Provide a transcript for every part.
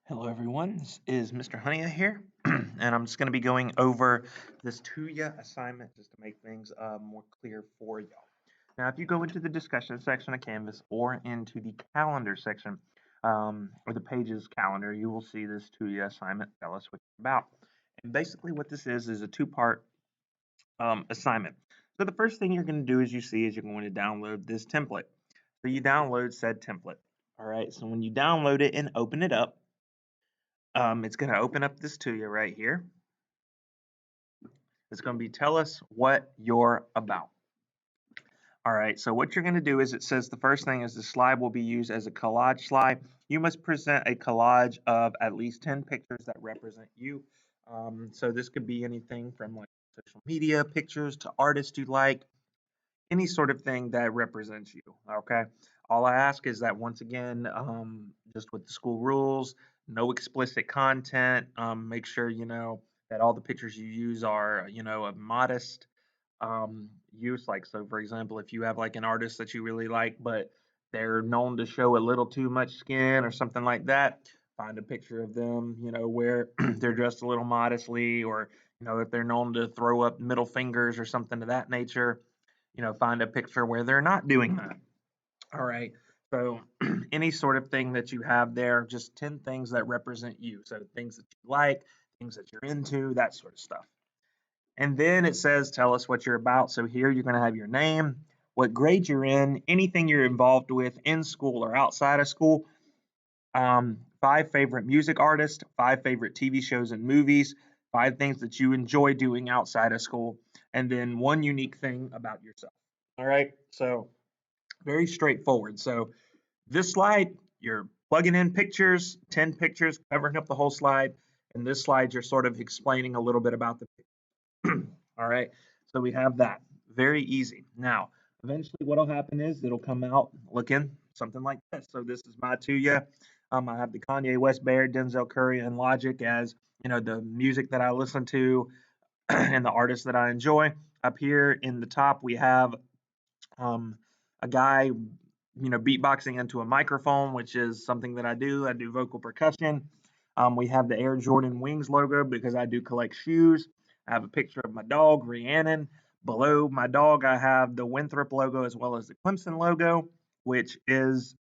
Hello everyone, this is Mr. Honeya here, and I'm just going to be going over this TUWYA assignment just to make things more clear for y'all. Now, if you go into the discussion section of Canvas or into the calendar section, or the pages calendar, you will see this TUWYA assignment. Tell us what it's about. And basically what this is a two-part assignment. So the first thing you're going to do is you're going to download this template. So you download said template. All right, so when you download it and open it up, it's going to open up this to you right here. It's going to be tell us what you're about. All right, so what you're going to do is it says the first thing is the slide will be used as a collage slide. You must present a collage of at least 10 pictures that represent you. So this could be anything from like social media pictures to artists you like, any sort of thing that represents you. Okay. All I ask is that once again, just with the school rules, no explicit content. Make sure you know that all the pictures you use are a modest use. Like so, for example, if you have like an artist that you really like, but they're known to show a little too much skin or something like that, find a picture of them, where they're dressed a little modestly, or if they're known to throw up middle fingers or something of that nature, find a picture where they're not doing that. All right. So any sort of thing that you have there, just 10 things that represent you. So things that you like, things that you're into, that sort of stuff. And then it says, tell us what you're about. So here you're going to have your name, what grade you're in, anything you're involved with in school or outside of school, 5 favorite music artists, 5 favorite TV shows and movies, 5 things that you enjoy doing outside of school, and then one unique thing about yourself. All right. So very straightforward. So this slide, you're plugging in pictures, 10 pictures, covering up the whole slide. And this slide, you're sort of explaining a little bit about the picture. All right. So we have that. Very easy. Now, eventually what'll happen is it'll come out looking something like this. So this is my TUWYA. I have the Kanye West, Bear, Denzel Curry, and Logic as the music that I listen to and the artists that I enjoy. Up here in the top, we have um, a guy, beatboxing into a microphone, which is something that I do. I do vocal percussion. We have the Air Jordan Wings logo because I do collect shoes. I have a picture of my dog, Rhiannon. Below my dog, I have the Winthrop logo as well as the Clemson logo, which is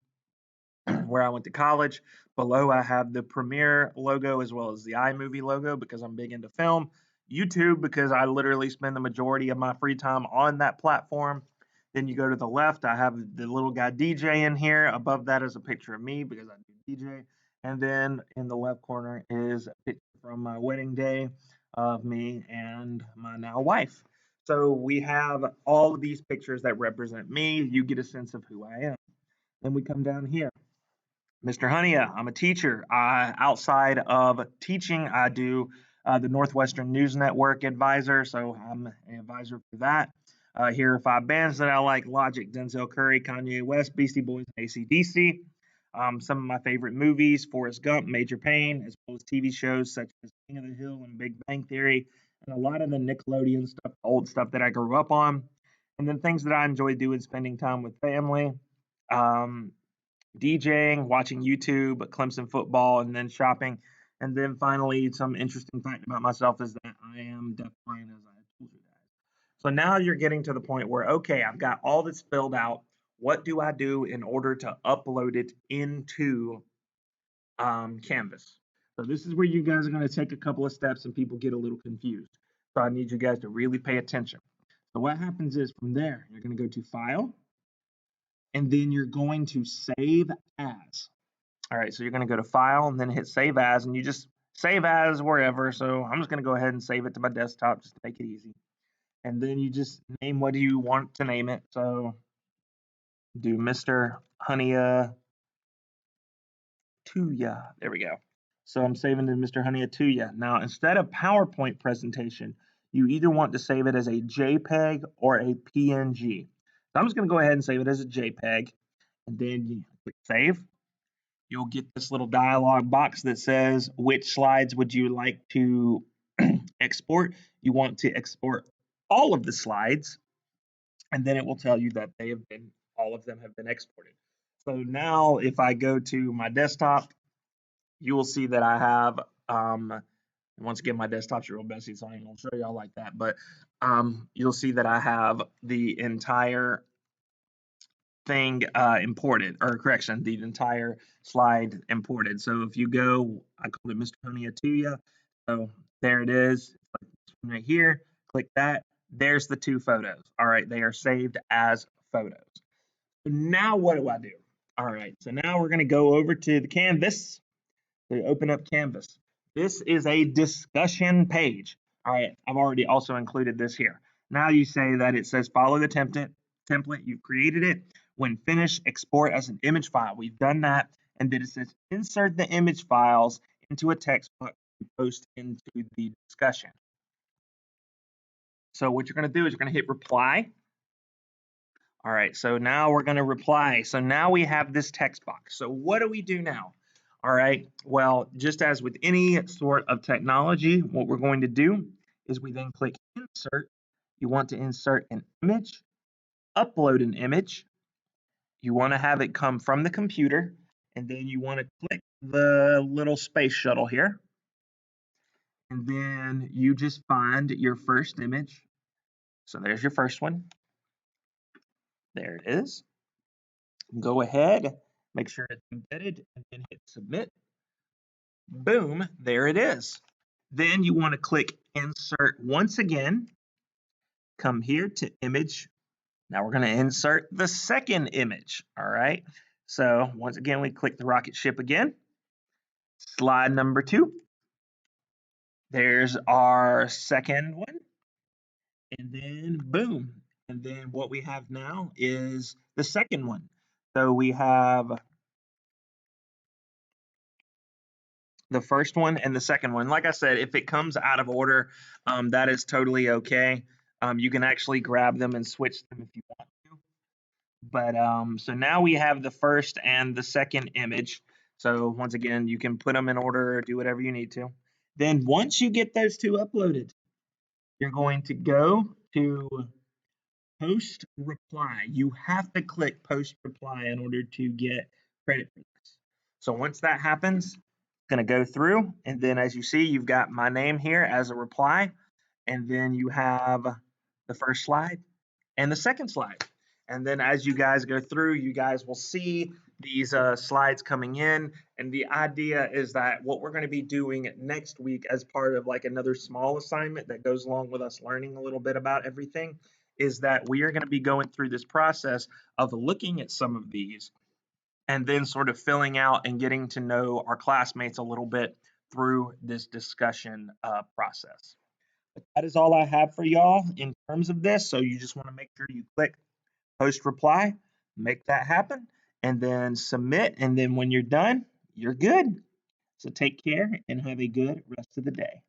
where I went to college. Below, I have the Premiere logo as well as the iMovie logo because I'm big into film. YouTube because I literally spend the majority of my free time on that platform. Then you go to the left, I have the little guy DJ in here. Above that is a picture of me because I do DJ. And then in the left corner is a picture from my wedding day of me and my now wife. So we have all of these pictures that represent me. You get a sense of who I am. Then we come down here. Mr. Honeya, I'm a teacher. Outside of teaching, I do the Northwestern News Network advisor, so I'm an advisor for that. Here are 5 bands that I like: Logic, Denzel Curry, Kanye West, Beastie Boys, and AC/DC. Some of my favorite movies: Forrest Gump, Major Payne, as well as TV shows such as King of the Hill and Big Bang Theory, and a lot of the Nickelodeon stuff, old stuff that I grew up on. And then things that I enjoy doing, spending time with family. Um, DJing, watching YouTube, Clemson football, and then shopping. And then finally, some interesting fact about myself is that I am deafblind, as I told you guys. So now you're getting to the point where, okay, I've got all this filled out. What do I do in order to upload it into Canvas? So this is where you guys are going to take a couple of steps and people get a little confused. So I need you guys to really pay attention. So what happens is from there, you're going to go to File, and then you're going to Save As. All right, so you're going to go to File and then hit Save As, and you just save as wherever. So I'm just going to go ahead and save it to my desktop just to make it easy. And then you just name what you want to name it. So do Mr. Honeya TUWYA. There we go. So I'm saving to Mr. Honeya TUWYA. Now, instead of PowerPoint presentation, you either want to save it as a JPEG or a PNG. So I'm just going to go ahead and save it as a JPEG, and then you click Save. You'll get this little dialog box that says which slides would you like to export. You want to export all of the slides, and then it will tell you that all of them have been exported. So now if I go to my desktop, you will see that I have, once again, my desktop's real messy, so I ain't gonna show y'all like that, but you'll see that I have the entire thing imported, or correction, the entire slide imported. So if you go, I called it Mr. Honey TUWYA. So there it is. Like this one right here. Click that. There's the two photos. All right, they are saved as photos. So now what do I do? All right, so now we're gonna go over to the canvas. So you open up Canvas. This is a discussion page. All right, I've already also included this here. Now you say that it says follow the template. You've created it. When finished, export as an image file. We've done that. And then it says insert the image files into a text box to post into the discussion. So what you're going to do is you're going to hit reply. All right, so now we're going to reply. So now we have this text box. So what do we do now? All right, well, just as with any sort of technology, what we're going to do is we then click insert. You want to insert an image, upload an image. You want to have it come from the computer, and then you want to click the little space shuttle here. And then you just find your first image. So there's your first one. There it is. Go ahead, make sure it's embedded, and then hit submit. Boom, there it is. Then you want to click insert once again. Come here to image. Now we're going to insert the second image. All right. So once again, we click the rocket ship again. Slide number 2. There's our second one. And then boom. And then what we have now is the second one. So we have the first one and the second one. Like I said, if it comes out of order, that is totally okay. You can actually grab them and switch them if you want to. But so now we have the first and the second image. So once again, you can put them in order or do whatever you need to. Then once you get those two uploaded, you're going to go to post reply. You have to click post reply in order to get credit for this. So once that happens, it's going to go through, and then as you see, you've got my name here as a reply, and then you have the first slide and the second slide. And then as you guys go through, you guys will see these slides coming in. And the idea is that what we're going to be doing next week as part of like another small assignment that goes along with us learning a little bit about everything is that we are going to be going through this process of looking at some of these and then sort of filling out and getting to know our classmates a little bit through this discussion process. But that is all I have for y'all in terms of this. So you just want to make sure you click post reply, make that happen, and then submit. And then when you're done, you're good. So take care and have a good rest of the day.